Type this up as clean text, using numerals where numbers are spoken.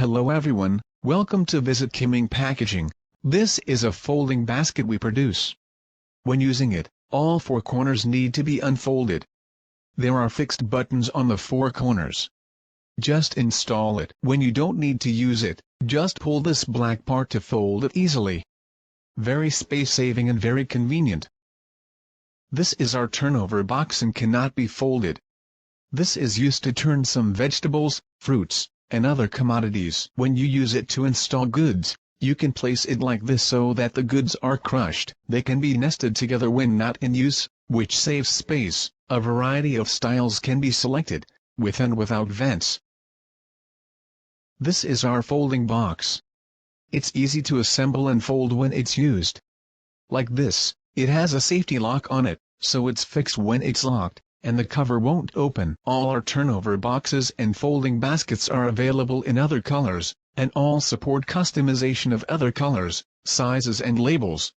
Hello everyone, welcome to visit Qiming Packaging. This is a folding basket we produce. When using it, all four corners need to be unfolded. There are fixed buttons on the four corners. Just install it. When you don't need to use it, just pull this black part to fold it easily. Very space-saving and very convenient. This is our turnover box and cannot be folded. This is used to turn some vegetables, fruits, and other commodities. When you use it to install goods, you can place it like this so that the goods are crushed. They can be nested together when not in use, which saves space. A variety of styles can be selected, with and without vents. This is our folding box. It's easy to assemble and fold when it's used. Like this, it has a safety lock on it, so it's fixed when it's locked, and the cover won't open. All our turnover boxes and folding baskets are available in other colors, and all support customization of other colors, sizes and labels.